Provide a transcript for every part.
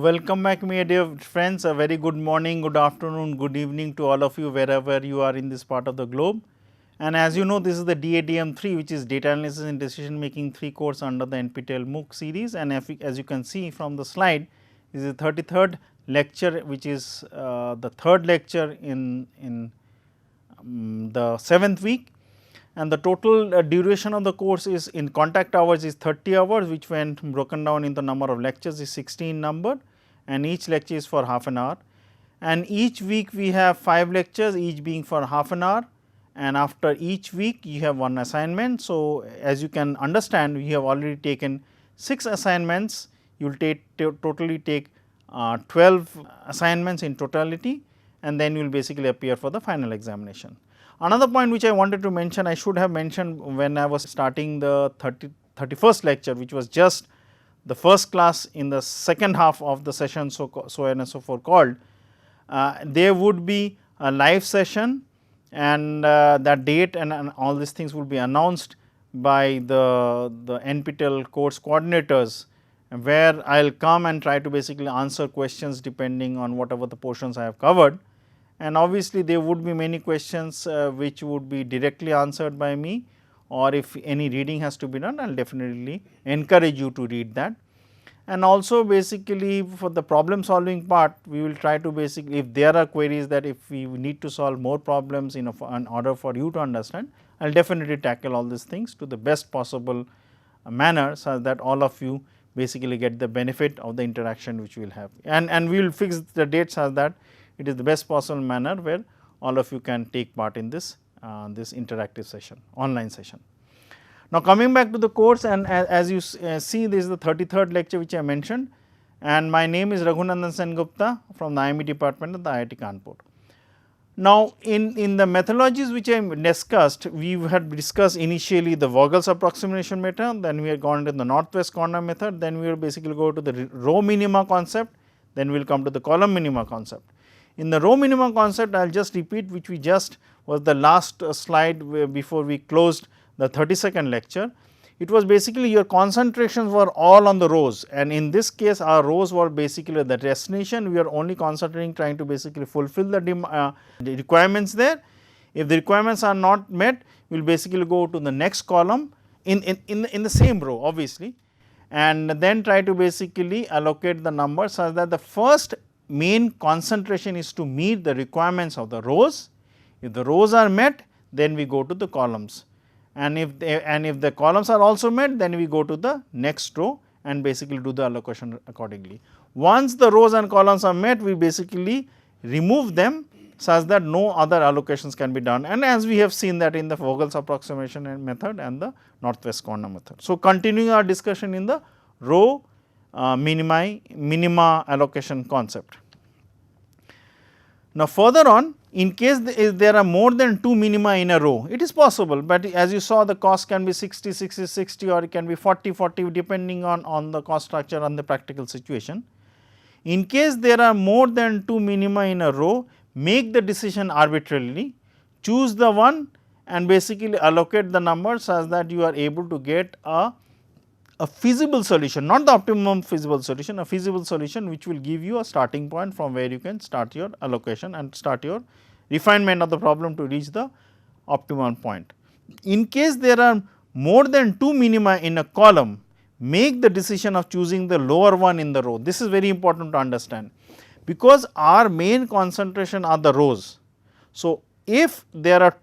Welcome back, my dear friends. A very good morning, good afternoon, good evening to all of you wherever you are in this part of the globe. And as you know, this is the DADM 3, which is Data Analysis and Decision Making 3 course under the NPTEL MOOC series. And as you can see from the slide, this is the 33rd lecture, which is the third lecture in the 7th week. And the total duration of the course is in contact hours is 30 hours, which when broken down into number of lectures is 16 number, and each lecture is for half an hour. And each week we have 5 lectures, each being for half an hour, and after each week you have one assignment. So, as you can understand, we have already taken 6 assignments. You will totally take 12 assignments in totality, and then you will basically appear for the final examination. Another point which I wanted to mention, I should have mentioned when I was starting the 31st lecture, which was just the first class in the second half of the session, so on and so forth called. There would be a live session, and that date and all these things will be announced by the NPTEL course coordinators, where I will come and try to basically answer questions depending on whatever the portions I have covered. And obviously, there would be many questions which would be directly answered by me, or if any reading has to be done, I will definitely encourage you to read that. And also basically for the problem solving part, we will try to basically, if there are queries that if we need to solve more problems in order for you to understand, I will definitely tackle all these things to the best possible manner, so that all of you basically get the benefit of the interaction which we will have. And we will fix the dates as that it is the best possible manner where all of you can take part in this interactive session, online session. Now, coming back to the course, and as you see, this is the 33rd lecture which I mentioned, and my name is Raghunandan Sengupta from the IME department of the IIT Kanpur. Now, in the methodologies which I discussed, we had discussed initially the Vogel's approximation method, then we had gone into the northwest corner method, then we will basically go to the row minima concept, then we will come to the column minima concept. In the row minima concept, I will just repeat which we just was the last slide before we closed the 32nd lecture. It was basically your concentrations were all on the rows, and in this case our rows were basically the destination. We are only concentrating trying to basically fulfill the requirements there. If the requirements are not met, we will basically go to the next column in the same row obviously, and then try to basically allocate the numbers such that the first main concentration is to meet the requirements of the rows. If the rows are met, then we go to the columns, and if the columns are also met, then we go to the next row and basically do the allocation accordingly. Once the rows and columns are met, we basically remove them such that no other allocations can be done, and as we have seen that in the Vogel's approximation method and the northwest corner method. So, continuing our discussion in the row minima allocation concept. Now, further on, in case there are more than 2 minima in a row, it is possible, but as you saw, the cost can be 60, 60, 60, or it can be 40, 40 depending on the cost structure and the practical situation. In case there are more than 2 minima in a row, make the decision arbitrarily, choose the one and basically allocate the numbers such that you are able to get a feasible solution, not the optimum feasible solution, a feasible solution which will give you a starting point from where you can start your allocation and start your refinement of the problem to reach the optimum point. In case there are more than 2 minima in a column, make the decision of choosing the lower one in the row. This is very important to understand, because our main concentration are the rows. So, if there are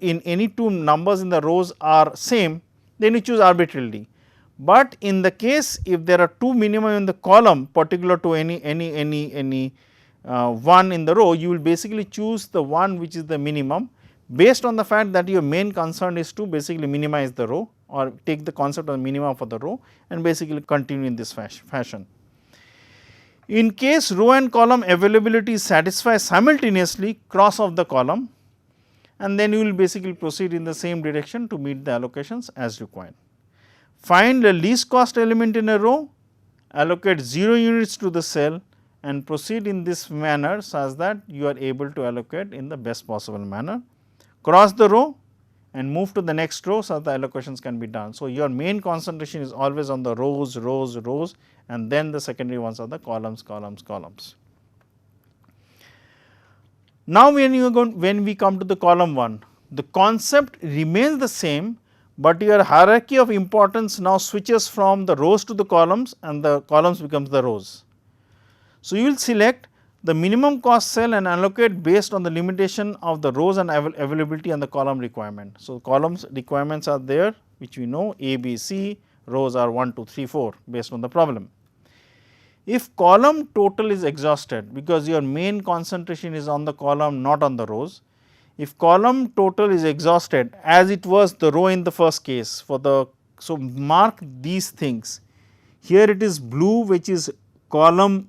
any two numbers in the rows are same, then you choose arbitrarily. But in the case if there are 2 minimum in the column particular to any one in the row, you will basically choose the one which is the minimum based on the fact that your main concern is to basically minimize the row or take the concept of the minimum for the row and basically continue in this fashion. In case row and column availability satisfy simultaneously, cross off the column, and then you will basically proceed in the same direction to meet the allocations as required. Find the least cost element in a row, allocate 0 units to the cell and proceed in this manner such that you are able to allocate in the best possible manner. Cross the row and move to the next row so the allocations can be done. So, your main concentration is always on the rows, rows, rows, and then the secondary ones are the columns, columns, columns. Now, when we come to the column 1, the concept remains the same, but your hierarchy of importance now switches from the rows to the columns and the columns becomes the rows. So, you will select the minimum cost cell and allocate based on the limitation of the rows and availability and the column requirement. So, columns requirements are there which we know A, B, C, rows are 1, 2, 3, 4 based on the problem. If column total is exhausted, because your main concentration is on the column not on the rows, if column total is exhausted as it was the row in the first case for the, so mark these things. Here it is blue which is column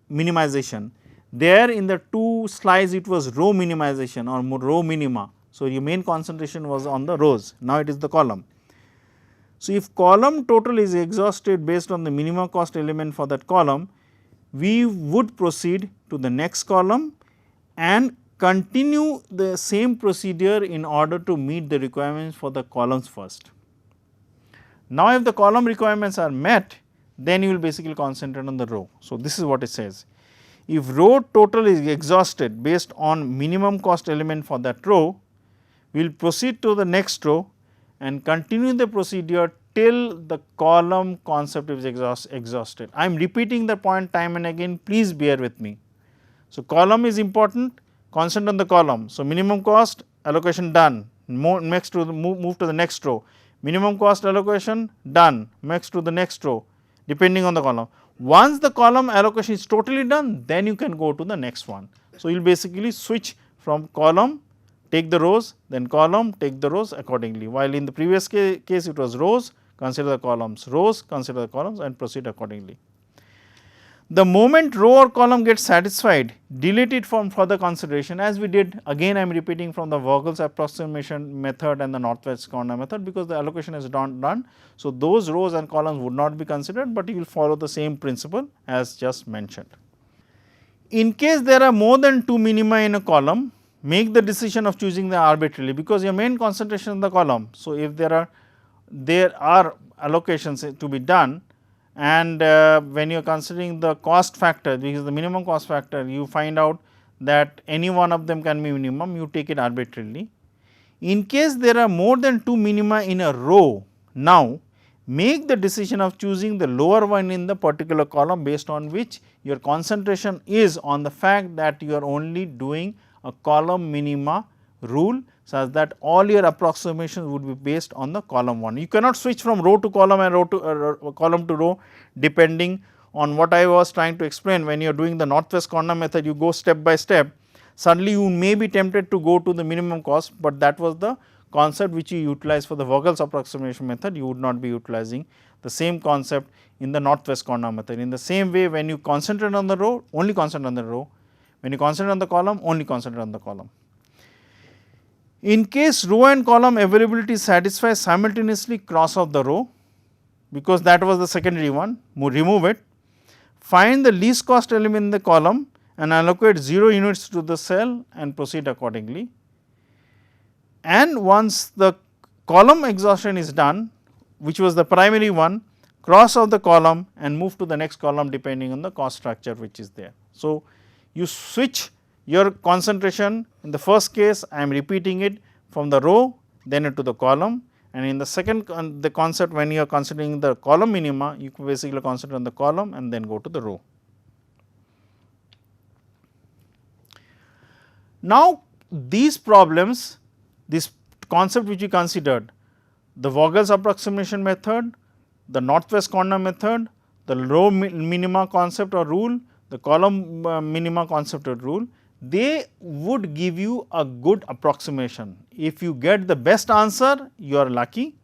minimization, there in the 2 slides it was row minimization or row minima. So, your main concentration was on the rows, now it is the column. So, if column total is exhausted based on the minimum cost element for that column, we would proceed to the next column and continue the same procedure in order to meet the requirements for the columns first. Now, if the column requirements are met, then you will basically concentrate on the row. So, this is what it says. If row total is exhausted based on minimum cost element for that row, we will proceed to the next row and continue the procedure till the column concept is exhausted. I am repeating the point time and again, please bear with me. So, column is important, concentrate on the column. So, minimum cost allocation done, next to the move to the next row, minimum cost allocation done, next to the next row depending on the column. Once the column allocation is totally done, then you can go to the next one. So, you will basically switch from column, take the rows, then column, take the rows accordingly, while in the previous case it was rows, consider the columns, rows, consider the columns and proceed accordingly. The moment row or column gets satisfied, delete it from further consideration, as we did. Again I am repeating from the Vogel's approximation method and the northwest corner method, because the allocation is done. So, those rows and columns would not be considered, but you will follow the same principle as just mentioned. In case there are more than 2 minima in a column, make the decision of choosing the arbitrarily, because your main concentration in the column. So, if there are allocations to be done, and when you are considering the cost factor, because the minimum cost factor, you find out that any one of them can be minimum, you take it arbitrarily. In case there are more than 2 minima in a row, now make the decision of choosing the lower one in the particular column, based on which your concentration is on the fact that you are only doing a column minima rule, such that all your approximations would be based on the column 1. You cannot switch from row to column and row to column to row, depending on what I was trying to explain. When you are doing the northwest corner method, you go step by step. Suddenly you may be tempted to go to the minimum cost, but that was the concept which you utilize for the Vogel's approximation method. You would not be utilizing the same concept in the northwest corner method. In the same way, when you concentrate on the row, only concentrate on the row. When you concentrate on the column, only concentrate on the column. In case row and column availability satisfies simultaneously, cross off the row, because that was the secondary one, remove it. Find the least cost element in the column and allocate 0 units to the cell and proceed accordingly. And once the column exhaustion is done, which was the primary one, cross off the column and move to the next column depending on the cost structure which is there. So, you switch your concentration. In the first case, I am repeating it, from the row then into the column, and in the second the concept, when you are considering the column minima, you basically concentrate on the column and then go to the row. Now, these problems, this concept which we considered, the Vogel's approximation method, the northwest corner method, the row minima concept or rule, the column minima concept or rule, they would give you a good approximation. If you get the best answer, you are lucky.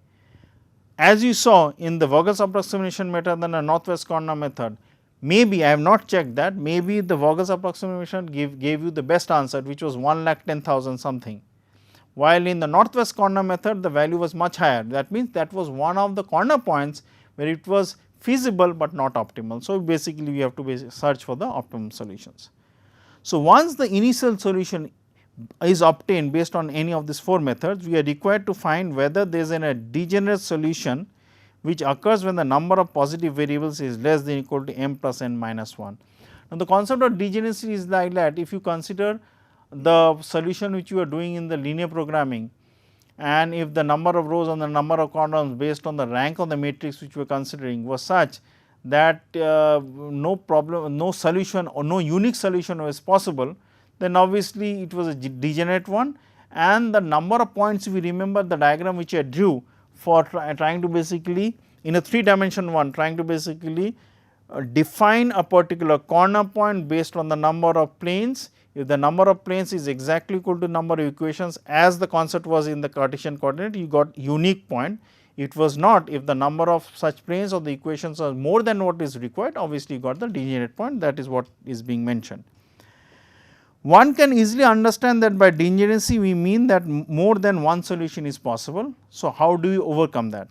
As you saw in the Vogel's approximation method and the northwest corner method, maybe I have not checked that, maybe the Vogel's approximation gave you the best answer, which was 1,10,000 something, while in the northwest corner method the value was much higher. That means that was one of the corner points where it was feasible, but not optimal. So, basically we have to search for the optimum solutions. So, once the initial solution is obtained based on any of these 4 methods, we are required to find whether there is a degenerate solution which occurs when the number of positive variables is less than or equal to m plus n minus 1. Now, the concept of degeneracy is like that if you consider the solution which you are doing in the linear programming, and if the number of rows and the number of columns based on the rank of the matrix which we are considering was such that no problem, no solution or no unique solution was possible, then obviously it was a degenerate one, and the number of points, if you remember the diagram which I drew for trying to basically in a 3-dimension one, trying to basically define a particular corner point based on the number of planes. If the number of planes is exactly equal to number of equations as the concept was in the Cartesian coordinate, you got unique point. It was not, if the number of such planes or the equations are more than what is required, obviously you got the degenerate point, that is what is being mentioned. One can easily understand that by degeneracy we mean that more than one solution is possible. So, how do we overcome that?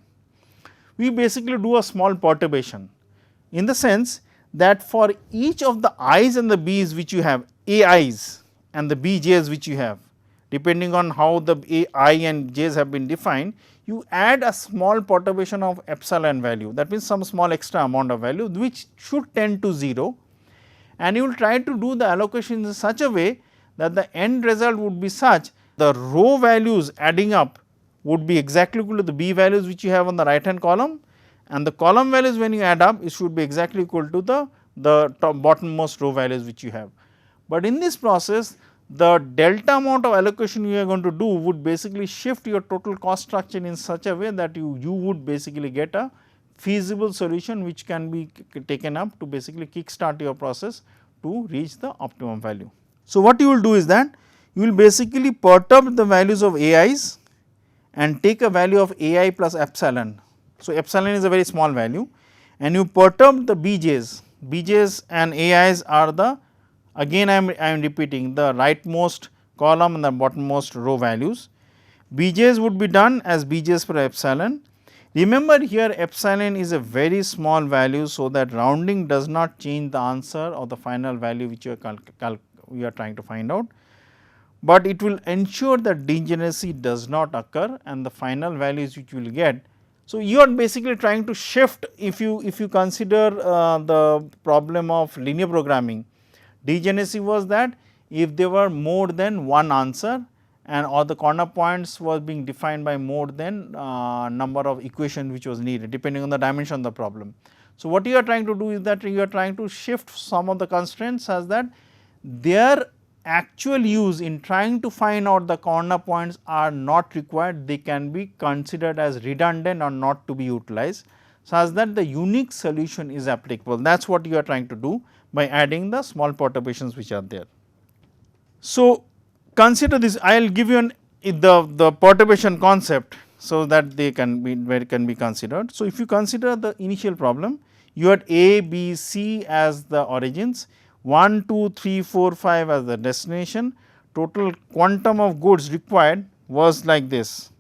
We basically do a small perturbation, in the sense that for each of the i's and the b's which you have, ai's and the bj's which you have, depending on how the ai and j's have been defined, you add a small perturbation of epsilon value, that means some small extra amount of value which should tend to 0, and you will try to do the allocation in such a way that the end result would be such the row values adding up would be exactly equal to the b values which you have on the right hand column, and the column values when you add up it should be exactly equal to the top bottommost row values which you have. But in this process the delta amount of allocation you are going to do would basically shift your total cost structure in such a way that you would basically get a feasible solution which can be taken up to basically kickstart your process to reach the optimum value. So, what you will do is that you will basically perturb the values of ai's and take a value of ai plus epsilon. So, epsilon is a very small value, and you perturb the bj's and ai's are the, again I am repeating, the rightmost column and the bottommost row values. Bj's would be done as bj's per epsilon. Remember here epsilon is a very small value, so that rounding does not change the answer or the final value which you are trying to find out, but it will ensure that degeneracy does not occur and the final values which you will get. So, you are basically trying to shift, if you consider the problem of linear programming, degeneracy was that if there were more than one answer and or the corner points was being defined by more than number of equations which was needed depending on the dimension of the problem. So, what you are trying to do is that you are trying to shift some of the constraints such that their actual use in trying to find out the corner points are not required, they can be considered as redundant or not to be utilized, such that the unique solution is applicable. That is what you are trying to do by adding the small perturbations which are there. So, consider this, I will give you the perturbation concept, so that they can be considered. So, if you consider the initial problem, you had A, B, C as the origins, 1, 2, 3, 4, 5 as the destination, total quantum of goods required was like this.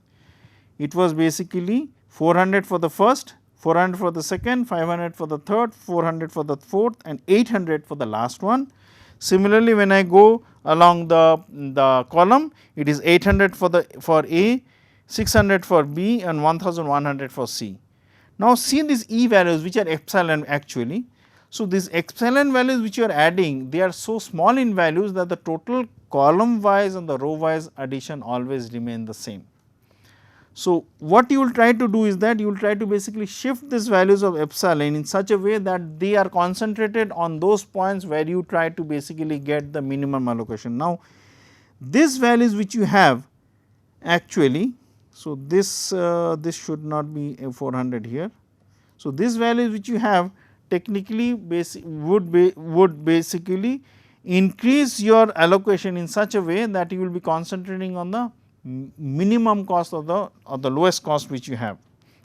It was basically 400 for the first, 400 for the second, 500 for the third, 400 for the fourth and 800 for the last one. Similarly, when I go along the column, it is 800 for A, 600 for B and 1100 for C. Now, see these E values which are epsilon actually. So, these epsilon values which you are adding, they are so small in values that the total column wise and the row wise addition always remain the same. So, what you will try to do is that you will try to basically shift these values of epsilon in such a way that they are concentrated on those points where you try to basically get the minimum allocation. Now, these values which you have actually, so this should not be 400 here. So, these values which you have technically would basically increase your allocation in such a way that you will be concentrating on the minimum cost of the lowest cost which you have.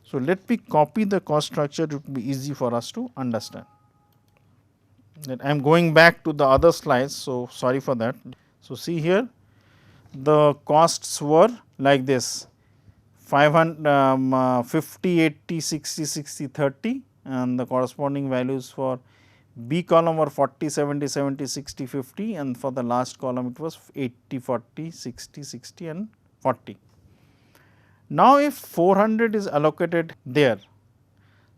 So, let me copy the cost structure, it will be easy for us to understand. I am going back to the other slides, so sorry for that. So, see here the costs were like this 500 50, 80, 60, 60, 30 and the corresponding values for B column were 40, 70, 70, 60, 50, and for the last column it was 80, 40, 60, 60 and 40. Now, if 400 is allocated there,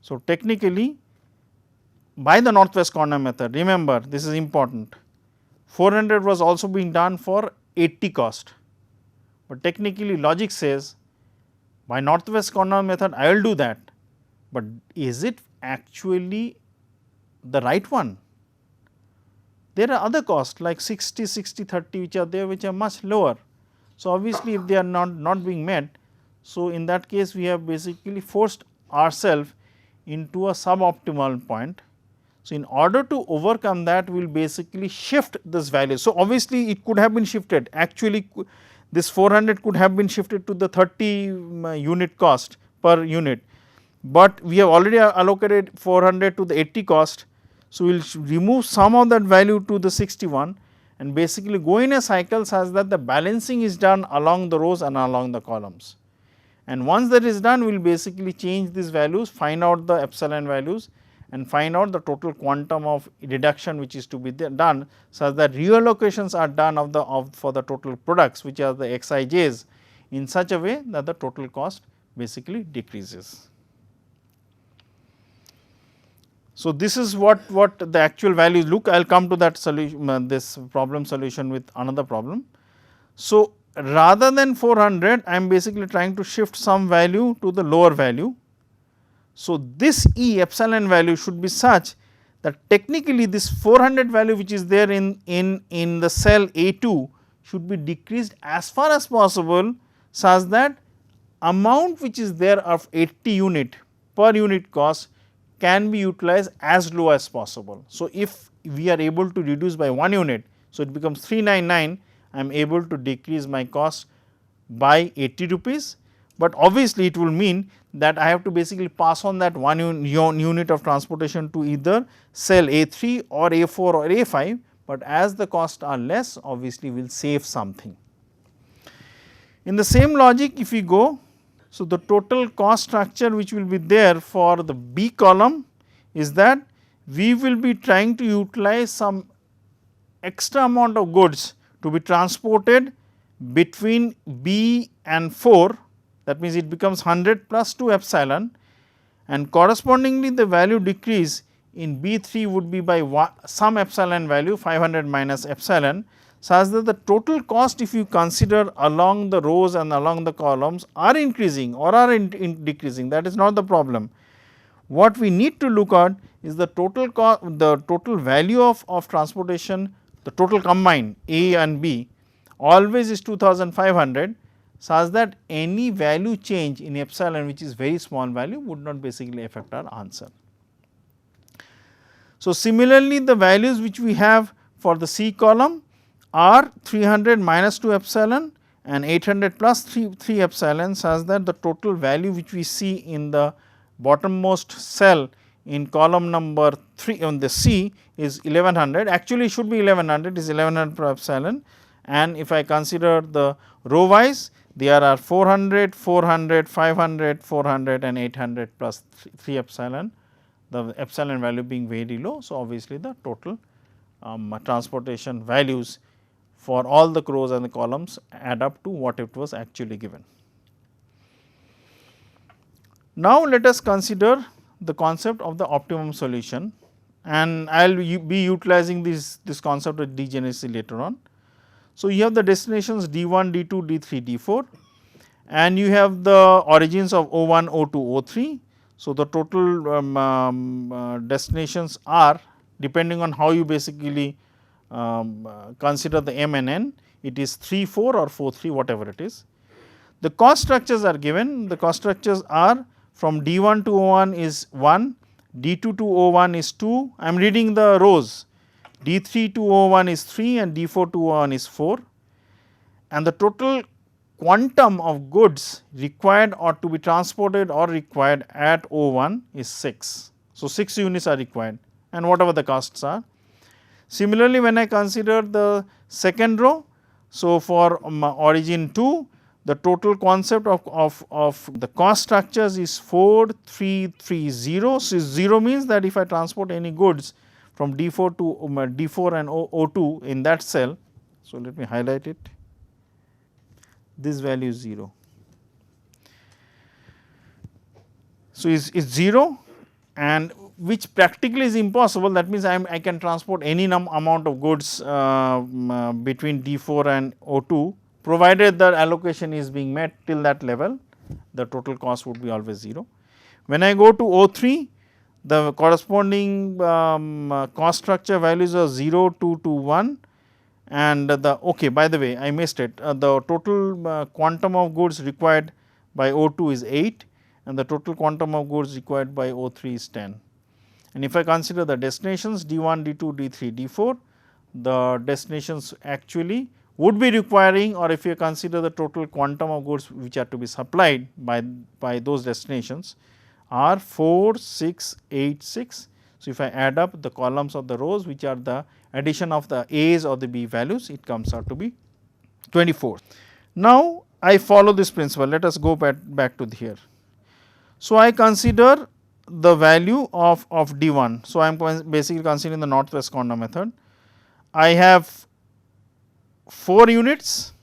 so technically by the northwest corner method, remember this is important, 400 was also being done for 80 cost, but technically logic says by northwest corner method I will do that, but is it actually the right one? There are other costs like 60, 60, 30 which are there, which are much lower. So, obviously, if they are not being met, so in that case we have basically forced ourselves into a suboptimal point. So, in order to overcome that, we will basically shift this value. So, obviously, it could have been shifted, actually this 400 could have been shifted to the 30 unit cost per unit, but we have already allocated 400 to the 80 cost. So, we will remove some of that value to the 61 and basically go in a cycle such that the balancing is done along the rows and along the columns. And once that is done, we will basically change these values, find out the epsilon values and find out the total quantum of reduction which is to be done, such that reallocations are done for the total products which are the xij's in such a way that the total cost basically decreases. So, this is what the actual values look. I will come to that solution, this problem solution with another problem. So, rather than 400, I am basically trying to shift some value to the lower value. So, this E epsilon value should be such that technically this 400 value which is there in the cell A2 should be decreased as far as possible, such that amount which is there of 80 unit per unit cost can be utilized as low as possible. So, if we are able to reduce by 1 unit, so it becomes 399, I am able to decrease my cost by 80 rupees, but obviously it will mean that I have to basically pass on that 1 unit of transportation to either cell A3 or A4 or A5, but as the costs are less, obviously we will save something. In the same logic, if we go, so the total cost structure which will be there for the B column is that we will be trying to utilize some extra amount of goods to be transported between B and 4, that means it becomes 100 plus 2 epsilon, and correspondingly the value decrease in B3 would be by some epsilon value 500 minus epsilon, such that the total cost, if you consider along the rows and along the columns, are increasing or are decreasing, that is not the problem. What we need to look at is the total value of transportation, the total combined A and B always is 2500, such that any value change in epsilon, which is very small value, would not basically affect our answer. So, similarly, the values which we have for the C column are 300 minus 2 epsilon and 800 plus 3 epsilon, such that the total value which we see in the bottommost cell in column number 3 on the C is 1100, actually it should be 1100, is 1100 per epsilon, and if I consider the row wise, there are 400, 400, 500, 400 and 800 plus 3 epsilon, the epsilon value being very low. So, obviously, the total transportation values for all the rows and the columns add up to what it was actually given. Now, let us consider the concept of the optimum solution, and I will be utilizing this concept of degeneracy later on. So, you have the destinations D1, D2, D3, D4, and you have the origins of O1, O2, O3. So, the total destinations are, depending on how you basically consider the M and N, it is 3, 4 or 4, 3, whatever it is. The cost structures are given, the cost structures are from D1 to O1 is 1, D2 to O1 is 2, I am reading the rows, D3 to O1 is 3 and D4 to O1 is 4, and the total quantum of goods required or to be transported or required at O1 is 6. So, 6 units are required and whatever the costs are. Similarly, when I consider the second row, so for origin 2, the total concept of the cost structures is 4, 3, 3, 0. So, 0 means that if I transport any goods from D4 to D4 and O2 in that cell. So, let me highlight it, this value is 0. So, is 0, and which practically is impossible, that means I can transport any amount of goods between D4 and O2, provided the allocation is being met till that level, the total cost would be always 0. When I go to O3, the corresponding cost structure values are 0, 2 to 1, and by the way I missed it, the total quantum of goods required by O2 is 8, and the total quantum of goods required by O3 is 10. And if I consider the destinations D1, D2, D3, D4, the destinations actually would be requiring, or if you consider the total quantum of goods which are to be supplied by those destinations, are 4, 6, 8, 6. So, if I add up the columns of the rows which are the addition of the A's or the B values, it comes out to be 24. Now, I follow this principle, let us go back to here. So, I consider the value of D1. So, I am basically considering the northwest corner method. I have 4 units,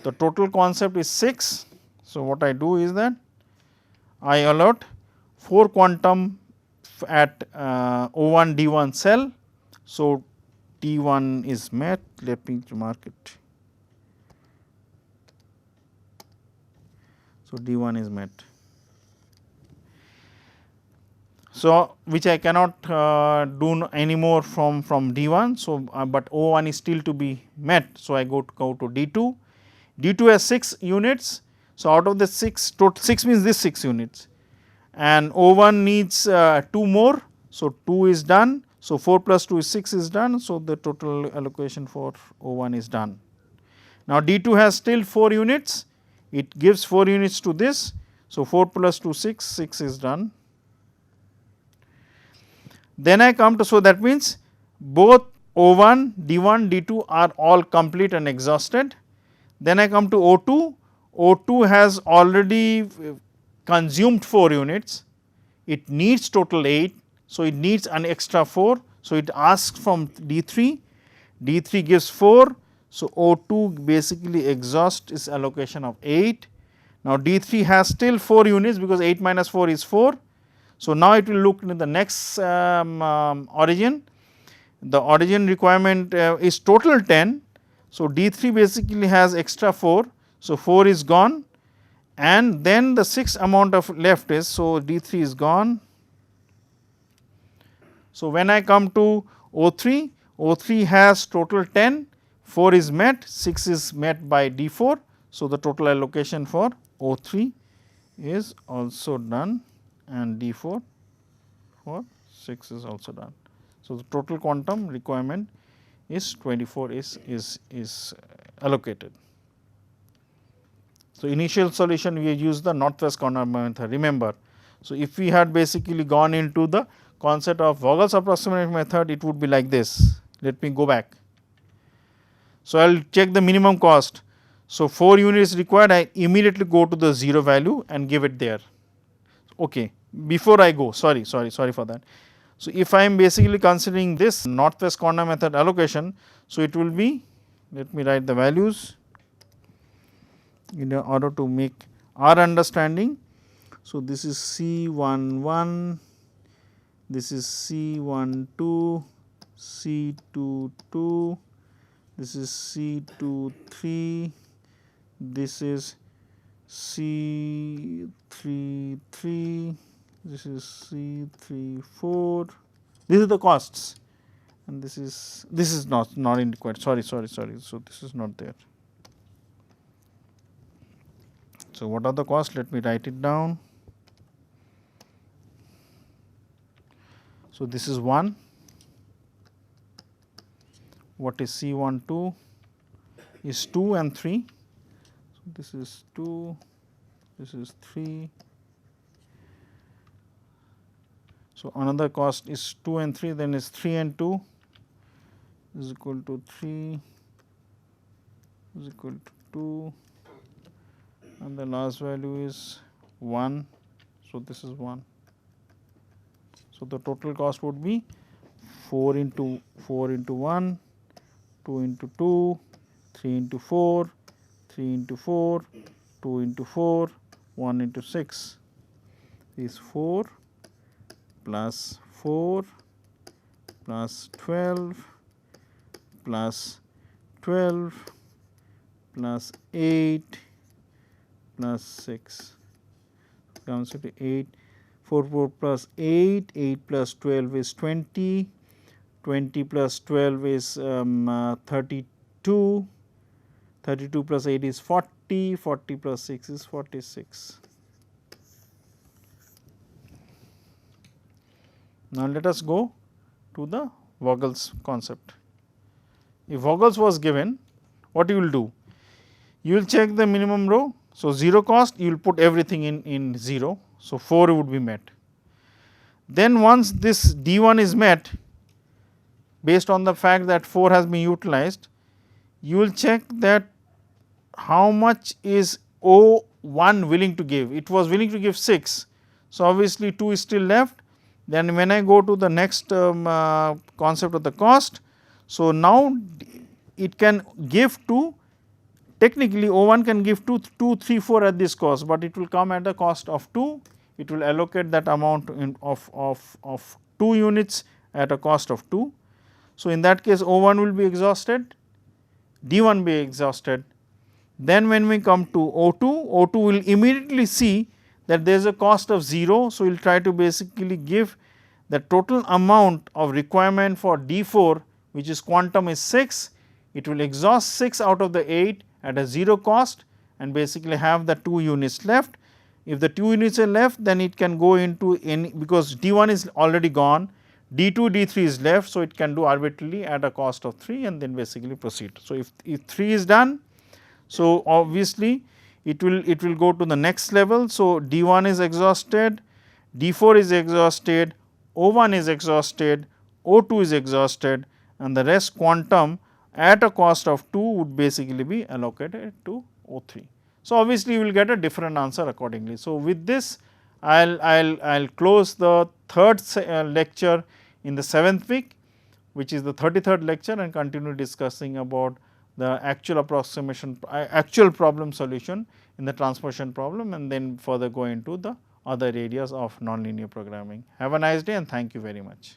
the total concept is 6. So, what I do is that I allot 4 quantum at O1 D1 cell. So, D1 is met, let me mark it. So, D1 is met. So, which I cannot do anymore from D1. So, but O1 is still to be met. So, I go to D2. D2 has 6 units. So, out of the 6 means this 6 units, and O1 needs 2 more. So, 2 is done. So, 4 plus 2 is 6 is done. So, the total allocation for O1 is done. Now, D2 has still 4 units, it gives 4 units to this. So, 4 plus 2 6, 6 is done. Then I come to, so that means both O1, D1, D2 are all complete and exhausted. Then I come to O2, O2 has already consumed 4 units, it needs total 8. So, it needs an extra 4. So, it asks from D3, D3 gives 4. So, O2 basically exhausts its allocation of 8. Now, D3 has still 4 units because 8 minus 4 is 4. So, now it will look in the next origin, the origin requirement is total 10. So, D3 basically has extra 4. So, 4 is gone, and then the 6 amount of left is, so D3 is gone. So, when I come to O3, O3 has total 10, 4 is met, 6 is met by D4. So, the total allocation for O3 is also done, and D4 for 6 is also done. So, the total quantum requirement is 24 is allocated. So, initial solution we use the northwest corner method, remember. So, if we had basically gone into the concept of Vogel's approximation method, it would be like this. Let me go back. So, I will check the minimum cost. So, 4 units required, I immediately go to the 0 value and give it there. Okay. Before I go, sorry for that. So, if I am basically considering this northwest corner method allocation, so it will be, let me write the values in order to make our understanding. So, this is C11, this is C12, C22, this is C23, this is C33, this is C34, these are the costs, and this is not required, sorry. So, this is not there. So, what are the costs? Let me write it down. So, this is 1, what is C12 is 2 and 3. So, this is 2, this is 3. So, another cost is 2 and 3, then is 3 and 2 is equal to 3 is equal to 2, and the last value is 1. So, this is 1. So, the total cost would be 4 into 4 into 1, 2 into 2, 3 into 4, 3 into 4, 2 into 4, 1 into 6 is 4 plus 4 plus 12 plus 12 plus 8 plus 6 comes to 8, 4 plus 8, 8 plus 12 is 20, 20 plus 12 is 32, 32 plus 8 is 40, 40 plus 6 is 46. Now, let us go to the Vogel's concept. If Vogel's was given, what you will do? You will check the minimum row. So, 0 cost you will put everything in 0. So, 4 would be met. Then once this D1 is met, based on the fact that 4 has been utilized, you will check that how much is O1 willing to give. It was willing to give 6. So, obviously 2 is still left. Then when I go to the next concept of the cost, so now it can give to, technically O1 can give 2, 3, 4 at this cost, but it will come at the cost of 2. It will allocate that amount of 2 units at a cost of 2. So, in that case O1 will be exhausted, D1 be exhausted. Then when we come to O2, O2 will immediately see that there is a cost of 0. So, we will try to basically give the total amount of requirement for D4, which is quantum is 6. It will exhaust 6 out of the 8 at a 0 cost and basically have the 2 units left. If the 2 units are left, then it can go into any, because D1 is already gone, D2, D3 is left. So, it can do arbitrarily at a cost of 3 and then basically proceed. So, if 3 is done, so obviously it will go to the next level. So, D1 is exhausted, D4 is exhausted, O1 is exhausted, O2 is exhausted, and the rest quantum at a cost of 2 would basically be allocated to O3. So, obviously you will get a different answer accordingly. So, with this I'll close the third lecture in the 7th week, which is the 33rd lecture, and continue discussing about the actual approximation, actual problem solution in the transformation problem, and then further go into the other areas of nonlinear programming. Have a nice day and thank you very much.